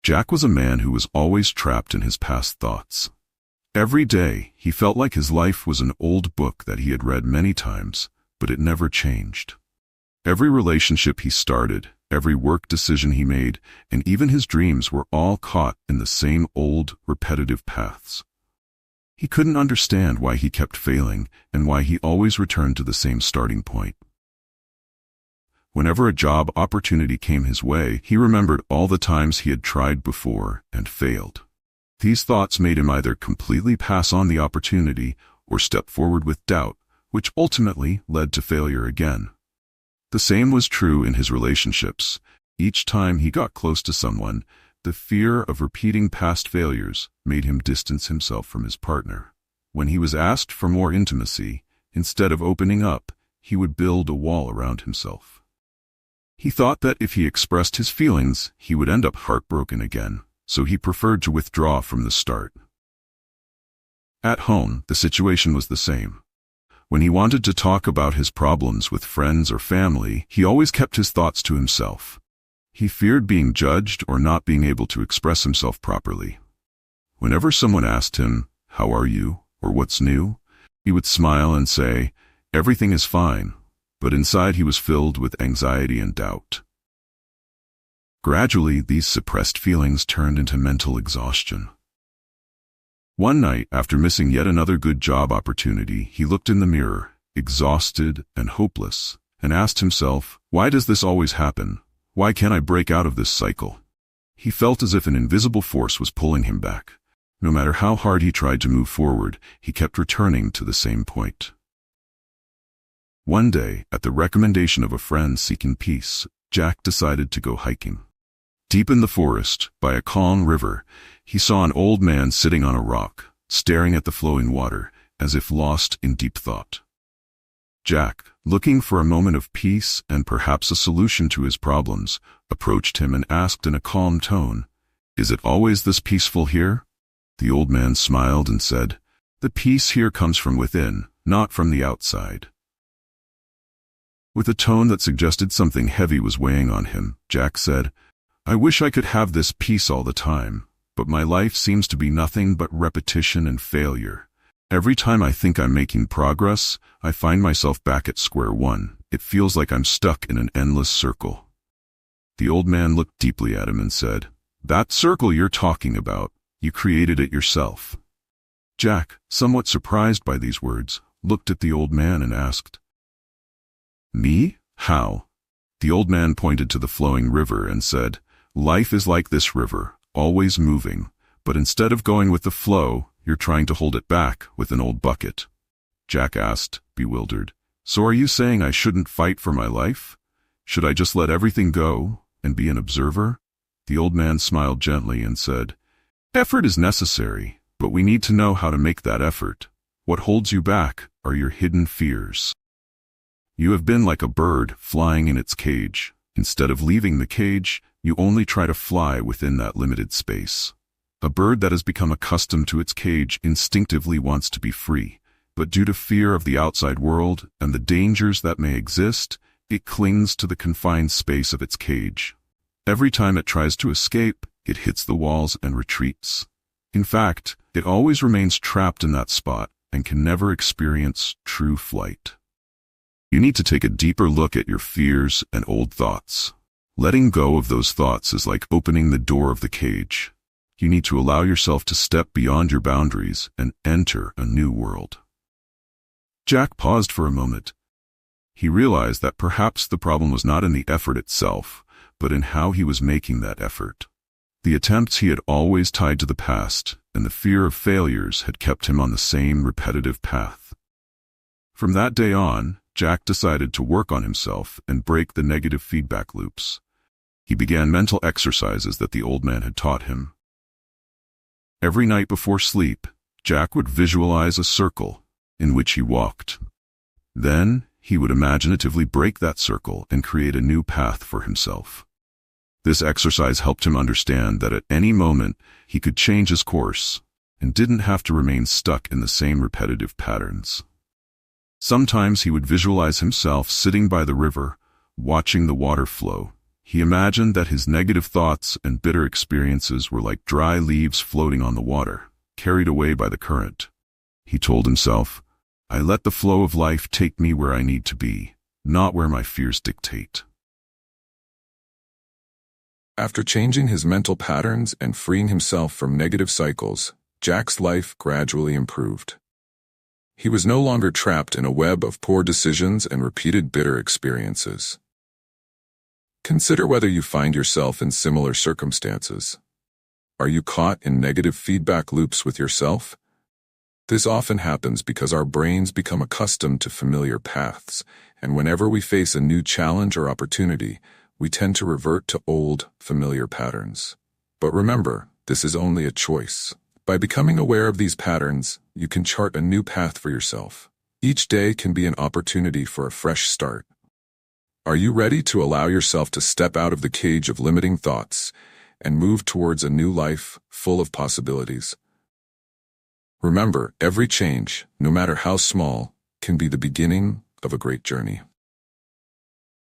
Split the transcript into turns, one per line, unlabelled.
Jack was a man who was always trapped in his past thoughts. Every day, he felt like his life was an old book that he had read many times, but it never changed. Every relationship he started, every work decision he made, and even his dreams were all caught in the same old, repetitive paths. He couldn't understand why he kept failing and why he always returned to the same starting point. Whenever a job opportunity came his way, he remembered all the times he had tried before and failed. These thoughts made him either completely pass on the opportunity or step forward with doubt, which ultimately led to failure again. The same was true in his relationships. Each time he got close to someone, the fear of repeating past failures made him distance himself from his partner. When he was asked for more intimacy, instead of opening up, he would build a wall around himself. He thought that if he expressed his feelings, he would end up heartbroken again, so he preferred to withdraw from the start. At home, the situation was the same. When he wanted to talk about his problems with friends or family, he always kept his thoughts to himself. He feared being judged or not being able to express himself properly. Whenever someone asked him, "How are you?" or "What's new?" he would smile and say, "Everything is fine," but inside he was filled with anxiety and doubt. Gradually, these suppressed feelings turned into mental exhaustion. One night, after missing yet another good job opportunity, he looked in the mirror, exhausted and hopeless, and asked himself, "Why does this always happen? Why can't I break out of this cycle?" He felt as if an invisible force was pulling him back. No matter how hard he tried to move forward, he kept returning to the same point. One day, at the recommendation of a friend seeking peace, Jack decided to go hiking. Deep in the forest, by a calm river, he saw an old man sitting on a rock, staring at the flowing water, as if lost in deep thought. Jack, looking for a moment of peace and perhaps a solution to his problems, approached him and asked in a calm tone, "Is it always this peaceful here?" The old man smiled and said, "The peace here comes from within, not from the outside." With a tone that suggested something heavy was weighing on him, Jack said, "I wish I could have this peace all the time, but my life seems to be nothing but repetition and failure. Every time I think I'm making progress, I find myself back at square one. It feels like I'm stuck in an endless circle." The old man looked deeply at him and said, "That circle you're talking about, you created it yourself." Jack, somewhat surprised by these words, looked at the old man and asked, "Me? How?" The old man pointed to the flowing river and said, "Life is like this river, always moving, but instead of going with the flow, you're trying to hold it back with an old bucket." Jack asked, bewildered, "So are you saying I shouldn't fight for my life? Should I just let everything go and be an observer?" The old man smiled gently and said, "Effort is necessary, but we need to know how to make that effort. What holds you back are your hidden fears. You have been like a bird flying in its cage. Instead of leaving the cage, you only try to fly within that limited space. A bird that has become accustomed to its cage instinctively wants to be free, but due to fear of the outside world and the dangers that may exist, it clings to the confined space of its cage. Every time it tries to escape, it hits the walls and retreats. In fact, it always remains trapped in that spot and can never experience true flight. You need to take a deeper look at your fears and old thoughts. Letting go of those thoughts is like opening the door of the cage. You need to allow yourself to step beyond your boundaries and enter a new world." Jack paused for a moment. He realized that perhaps the problem was not in the effort itself, but in how he was making that effort. The attempts he had always tied to the past, and the fear of failures had kept him on the same repetitive path. From that day on, Jack decided to work on himself and break the negative feedback loops. He began mental exercises that the old man had taught him. Every night before sleep, Jack would visualize a circle in which he walked. Then, he would imaginatively break that circle and create a new path for himself. This exercise helped him understand that at any moment, he could change his course and didn't have to remain stuck in the same repetitive patterns. Sometimes he would visualize himself sitting by the river, watching the water flow. He imagined that his negative thoughts and bitter experiences were like dry leaves floating on the water, carried away by the current. He told himself, "I let the flow of life take me where I need to be, not where my fears dictate."
After changing his mental patterns and freeing himself from negative cycles, Jack's life gradually improved. He was no longer trapped in a web of poor decisions and repeated bitter experiences. Consider whether you find yourself in similar circumstances. Are you caught in negative feedback loops with yourself? This often happens because our brains become accustomed to familiar paths, and whenever we face a new challenge or opportunity, we tend to revert to old, familiar patterns. But remember, this is only a choice. By becoming aware of these patterns, you can chart a new path for yourself. Each day can be an opportunity for a fresh start. Are you ready to allow yourself to step out of the cage of limiting thoughts and move towards a new life full of possibilities? Remember, every change, no matter how small, can be the beginning of a great journey.